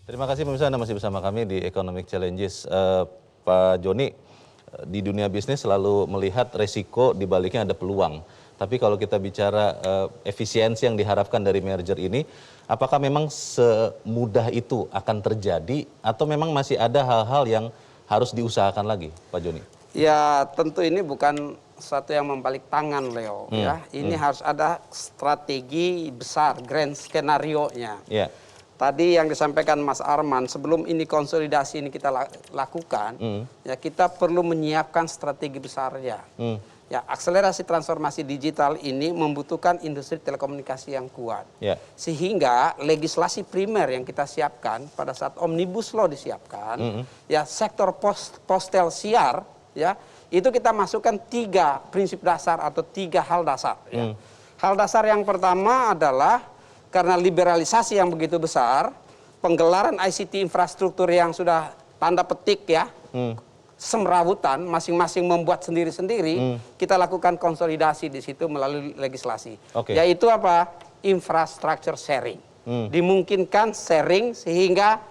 Terima kasih pemirsa, Anda masih bersama kami di Economic Challenges. Pak Joni, di dunia bisnis selalu melihat resiko di baliknya ada peluang. Tapi kalau kita bicara efisiensi yang diharapkan dari merger ini, apakah memang semudah itu akan terjadi atau memang masih ada hal-hal yang harus diusahakan lagi, Pak Joni? Ya, tentu ini bukan sesuatu yang membalik tangan, Leo. Ya, ini harus ada strategi besar, grand skenario-nya. Ya. Tadi yang disampaikan Mas Arman, sebelum ini konsolidasi ini kita lakukan, ya kita perlu menyiapkan strategi besarnya. Ya, akselerasi transformasi digital ini membutuhkan industri telekomunikasi yang kuat. Ya. Sehingga legislasi primer yang kita siapkan pada saat Omnibus Law disiapkan, ya sektor postel siar, ya itu kita masukkan 3 prinsip dasar atau 3 hal dasar. Ya. Hal dasar yang pertama adalah karena liberalisasi yang begitu besar, penggelaran ICT infrastruktur yang sudah tanda petik ya, semrawutan, masing-masing membuat sendiri-sendiri, kita lakukan konsolidasi di situ melalui legislasi. Yaitu apa? Infrastructure sharing. Dimungkinkan sharing sehingga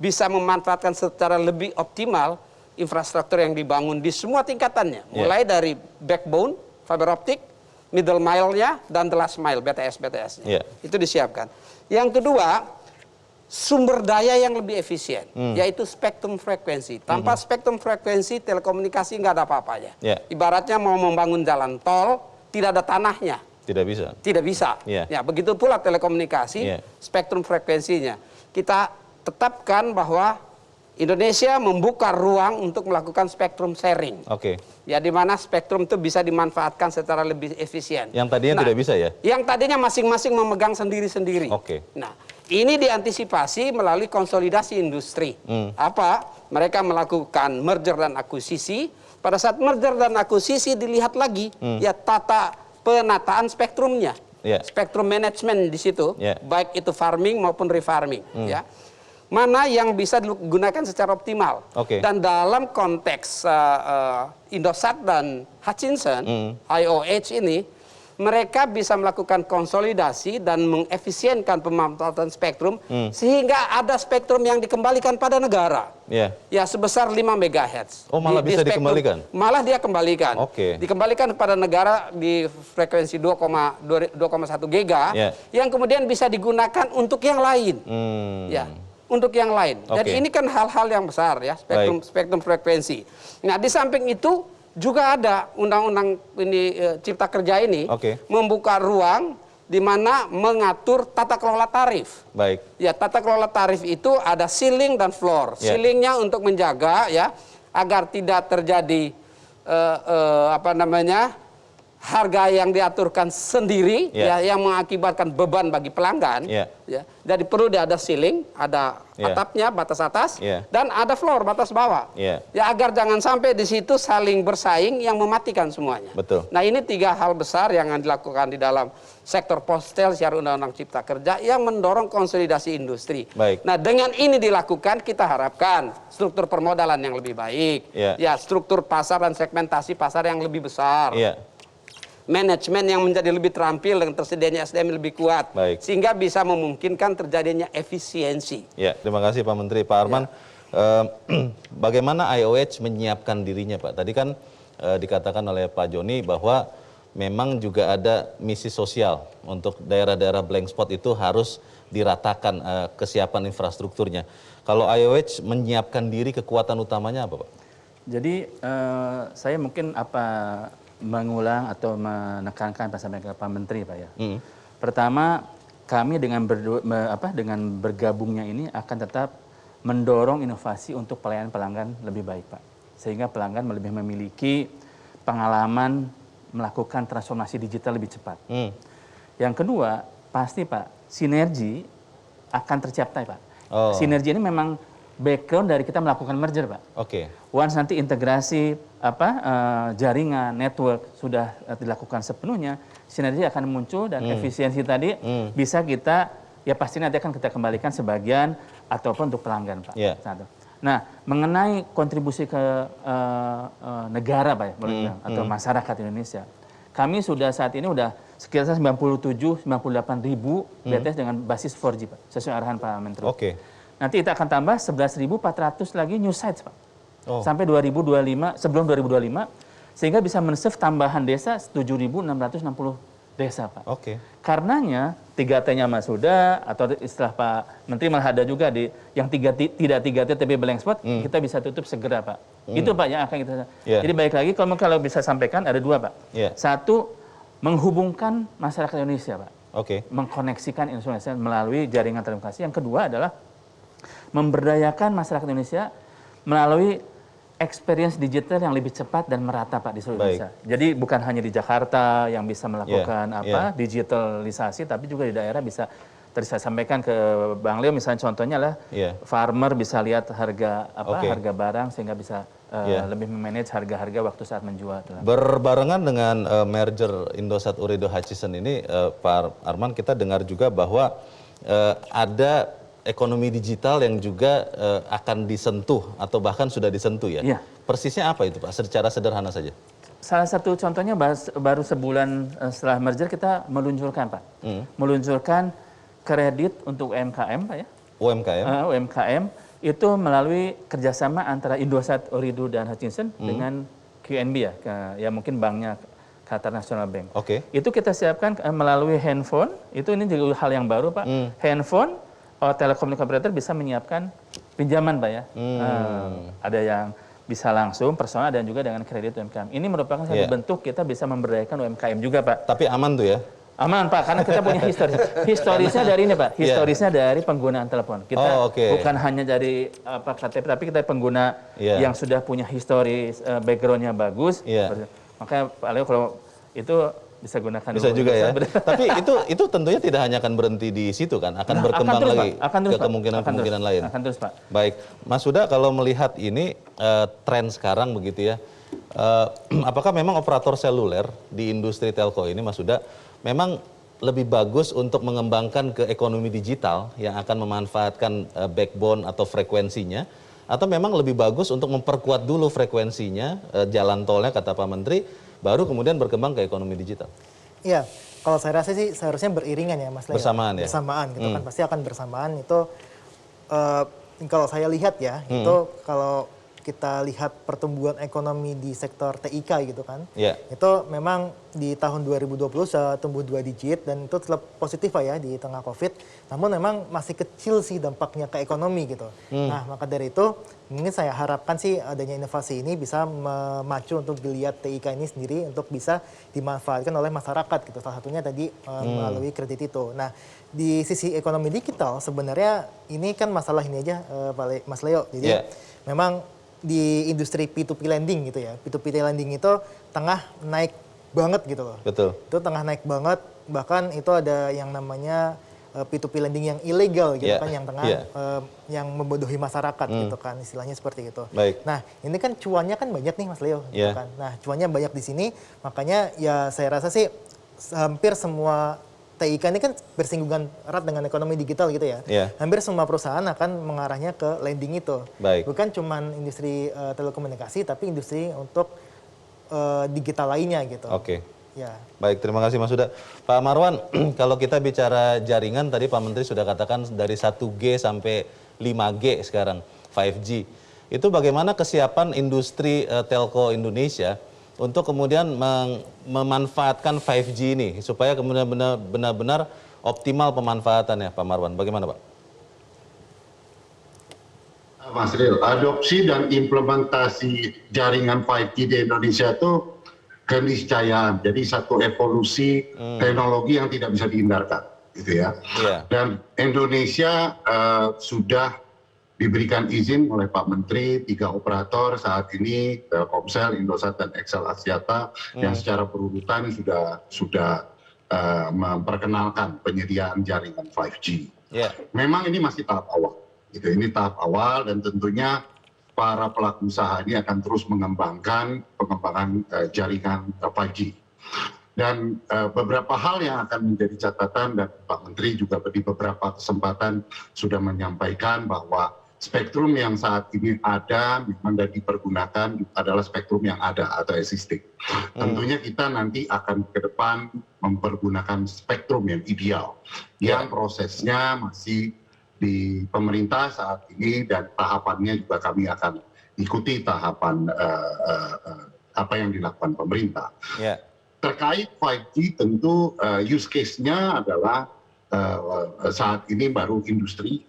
bisa memanfaatkan secara lebih optimal infrastruktur yang dibangun di semua tingkatannya. Mulai dari backbone, fiber optic, middle mile-nya, dan the last mile, BTS-nya. Itu disiapkan. Yang kedua, sumber daya yang lebih efisien, yaitu spektrum frekuensi. Tanpa spektrum frekuensi, telekomunikasi nggak ada apa-apanya. Ibaratnya mau membangun jalan tol, tidak ada tanahnya. Tidak bisa. Tidak bisa. Ya, begitu pula telekomunikasi, spektrum frekuensinya. Kita tetapkan bahwa Indonesia membuka ruang untuk melakukan spektrum sharing. Ya, di mana spektrum itu bisa dimanfaatkan secara lebih efisien. Yang tadinya tidak bisa ya? Yang tadinya masing-masing memegang sendiri-sendiri. Nah, ini diantisipasi melalui konsolidasi industri. Apa? Mereka melakukan merger dan akuisisi. Pada saat merger dan akuisisi dilihat lagi, ya tata penataan spektrumnya. Spektrum management di situ, baik itu farming maupun refarming. Ya. Mana yang bisa digunakan secara optimal. Dan dalam konteks Indosat dan Hutchison, IOH ini, mereka bisa melakukan konsolidasi dan mengefisienkan pemanfaatan spektrum sehingga ada spektrum yang dikembalikan pada negara. Ya, sebesar 5 MHz. Oh, malah bisa dikembalikan? Malah dia kembalikan. Dikembalikan kepada negara di frekuensi 2,1 GHz yang kemudian bisa digunakan untuk yang lain. Ya. Untuk yang lain. Jadi ini kan hal-hal yang besar ya, spektrum frekuensi. Nah, di samping itu juga ada undang-undang ini Cipta Kerja ini membuka ruang di mana mengatur tata kelola tarif. Ya, tata kelola tarif itu ada ceiling dan floor. Ceilingnya untuk menjaga ya agar tidak terjadi harga yang diaturkan sendiri ya yang mengakibatkan beban bagi pelanggan ya. Jadi perlu ada ceiling, ada atapnya batas atas dan ada floor batas bawah. Ya, agar jangan sampai di situ saling bersaing yang mematikan semuanya. Nah, ini 3 hal besar yang dilakukan di dalam sektor postel siar Undang-Undang Cipta Kerja yang mendorong konsolidasi industri. Nah, dengan ini dilakukan kita harapkan struktur permodalan yang lebih baik, ya struktur pasar dan segmentasi pasar yang lebih besar. Manajemen yang menjadi lebih terampil dan tersedianya SDM lebih kuat, sehingga bisa memungkinkan terjadinya efisiensi. Ya, terima kasih Pak Menteri. Pak Arman, bagaimana IOH menyiapkan dirinya, Pak? Tadi kan dikatakan oleh Pak Joni bahwa memang juga ada misi sosial untuk daerah-daerah blank spot itu harus diratakan kesiapan infrastrukturnya. Kalau IOH menyiapkan diri, kekuatan utamanya apa, Pak? Jadi saya mungkin mengulang atau menekankan apa sampaikan Pak Menteri, Pak ya. Pertama, kami dengan bergabungnya ini akan tetap mendorong inovasi untuk pelayanan pelanggan lebih baik, Pak. Sehingga pelanggan lebih memiliki pengalaman melakukan transformasi digital lebih cepat. Yang kedua, pasti Pak, sinergi akan tercapai, Pak. Sinergi ini memang background dari kita melakukan merger, Pak. Once nanti integrasi jaringan, network sudah dilakukan sepenuhnya, sinergi akan muncul dan efisiensi tadi bisa kita, ya pasti nanti akan kita kembalikan sebagian ataupun untuk pelanggan, Pak. Nah, mengenai kontribusi ke negara, Pak, ya, atau masyarakat Indonesia, kami sudah saat ini sudah sekitar 97-98 ribu BTS dengan basis 4G, Pak, sesuai arahan Pak Menteri. nanti kita akan tambah 11.400 lagi new sites, Pak. Oh. Sampai 2025, sebelum 2025, sehingga bisa men-serve tambahan desa 7.660 desa, Pak. Oke. Karenanya 3T-nya Mas Huda atau istilah Pak Menteri malah ada juga di yang tidak 3T tapi blank spot, kita bisa tutup segera, Pak. Itu Pak yang akan kita. Yeah. Jadi baik lagi kalau bisa sampaikan ada 2, Pak. Yeah. Satu, menghubungkan masyarakat Indonesia, Pak. Oke. Mengkoneksikan Indonesia melalui jaringan telekomunikasi. Yang kedua adalah memberdayakan masyarakat Indonesia melalui experience digital yang lebih cepat dan merata, Pak, di seluruh Indonesia. Jadi bukan hanya di Jakarta yang bisa melakukan digitalisasi, tapi juga di daerah bisa. Tadi saya sampaikan ke Bang Leo, misalnya contohnya lah, farmer bisa lihat harga harga barang sehingga bisa lebih memanage harga-harga waktu saat menjual. Berbarengan dengan merger Indosat Ooredoo Hutchison ini, Pak Arman, kita dengar juga bahwa ada ekonomi digital yang juga akan disentuh atau bahkan sudah disentuh ya. Iya. Persisnya apa itu Pak? Secara sederhana saja. Salah satu contohnya baru sebulan setelah merger kita meluncurkan, Pak. Meluncurkan kredit untuk UMKM, Pak ya. UMKM? UMKM itu melalui kerjasama antara Indosat Ooredoo dan Hutchison dengan QNB ya. Ya mungkin banknya Qatar National Bank. Oke. Itu kita siapkan melalui handphone. Itu ini juga hal yang baru, Pak. Handphone telekomunikasi operator bisa menyiapkan pinjaman, Pak ya. Ada yang bisa langsung personal dan juga dengan kredit UMKM. Ini merupakan satu bentuk kita bisa memberdayakan UMKM juga, Pak. Tapi aman tuh ya? Aman, Pak, karena kita punya historisnya dari ini, Pak. Historisnya dari penggunaan telepon. Kita bukan hanya dari KTP, tapi kita pengguna yang sudah punya historis background-nya bagus. Makanya Pak Leo kalau itu bisa gunakan bisa juga ya. Tapi itu tentunya tidak hanya akan berhenti di situ kan, akan berkembang terus, lagi ke kemungkinan lain. Akan terus, Pak. Baik, Mas Huda, kalau melihat ini tren sekarang begitu ya, apakah memang operator seluler di industri telco ini, Mas Huda, memang lebih bagus untuk mengembangkan ke ekonomi digital yang akan memanfaatkan backbone atau frekuensinya, atau memang lebih bagus untuk memperkuat dulu frekuensinya, jalan tolnya kata Pak Menteri, baru kemudian berkembang ke ekonomi digital? Iya, kalau saya rasa sih seharusnya beriringan ya, Mas Leo. Bersamaan ya? Bersamaan gitu kan, pasti akan bersamaan. Itu kalau saya lihat ya, itu kalau kita lihat pertumbuhan ekonomi di sektor TIK gitu kan, itu memang di tahun 2020 sudah tumbuh 2 digit dan itu tetap positif ya di tengah COVID. Namun memang masih kecil sih dampaknya ke ekonomi gitu. Nah maka dari itu mungkin saya harapkan sih adanya inovasi ini bisa memacu untuk dilihat TIK ini sendiri untuk bisa dimanfaatkan oleh masyarakat gitu. Salah satunya tadi melalui kredit itu. Nah di sisi ekonomi digital sebenarnya ini kan masalah ini aja Mas Leo. Jadi memang di industri P2P lending gitu ya. P2P lending itu tengah naik banget gitu loh. Betul. Itu tengah naik banget, bahkan itu ada yang namanya P2P lending yang ilegal gitu kan, yang tengah yang membodohi masyarakat gitu kan, istilahnya seperti itu. Baik. Nah, ini kan cuannya kan banyak nih Mas Leo gitu kan. Nah, cuannya banyak di sini, makanya ya saya rasa sih hampir semua TIK ini kan bersinggungan erat dengan ekonomi digital gitu ya. Hampir semua perusahaan akan mengarahnya ke lending itu. Bukan cuma industri telekomunikasi, tapi industri untuk digital lainnya gitu. Ya. Baik, terima kasih Mas Huda. Pak Marwan, kalau kita bicara jaringan, tadi Pak Menteri sudah katakan dari 1G sampai 5G sekarang, 5G. Itu bagaimana kesiapan industri telco Indonesia untuk kemudian memanfaatkan 5G ini supaya kemudian benar-benar optimal pemanfaatannya, Pak Marwan. Bagaimana, Pak? Mas Ril, adopsi dan implementasi jaringan 5G di Indonesia itu keniscayaan. Jadi satu evolusi teknologi yang tidak bisa dihindarkan, gitu ya. Dan Indonesia sudah diberikan izin oleh Pak Menteri 3 operator saat ini, Telkomsel, Indosat dan XL Axiata yang secara berurutan sudah memperkenalkan penyediaan jaringan 5G. Memang ini masih tahap awal, gitu. Ini tahap awal dan tentunya para pelaku usaha ini akan terus mengembangkan pengembangan jaringan 5G. Dan beberapa hal yang akan menjadi catatan, dan Pak Menteri juga di beberapa kesempatan sudah menyampaikan bahwa spektrum yang saat ini ada memang dan dipergunakan adalah spektrum yang ada atau existing. Tentunya kita nanti akan ke depan mempergunakan spektrum yang ideal, yang prosesnya masih di pemerintah saat ini, dan tahapannya juga kami akan ikuti tahapan apa yang dilakukan pemerintah. Ya. Terkait 5G tentu use case-nya adalah saat ini baru industri.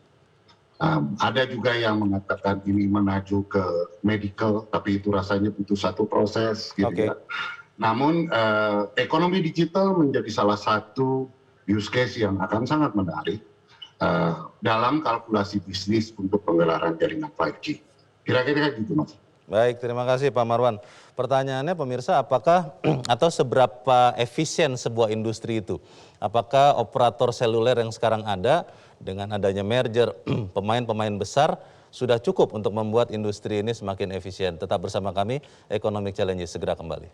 Ada juga yang mengatakan ini menuju ke medical, tapi itu rasanya butuh satu proses gitu ya. Namun ekonomi digital menjadi salah satu use case yang akan sangat menarik dalam kalkulasi bisnis untuk penggelaran jaringan 5G. Kira-kira gitu, Mas. Baik, terima kasih Pak Marwan. Pertanyaannya pemirsa, apakah atau seberapa efisien sebuah industri itu? Apakah operator seluler yang sekarang ada dengan adanya merger pemain-pemain besar sudah cukup untuk membuat industri ini semakin efisien? Tetap bersama kami, Economic Challenges segera kembali.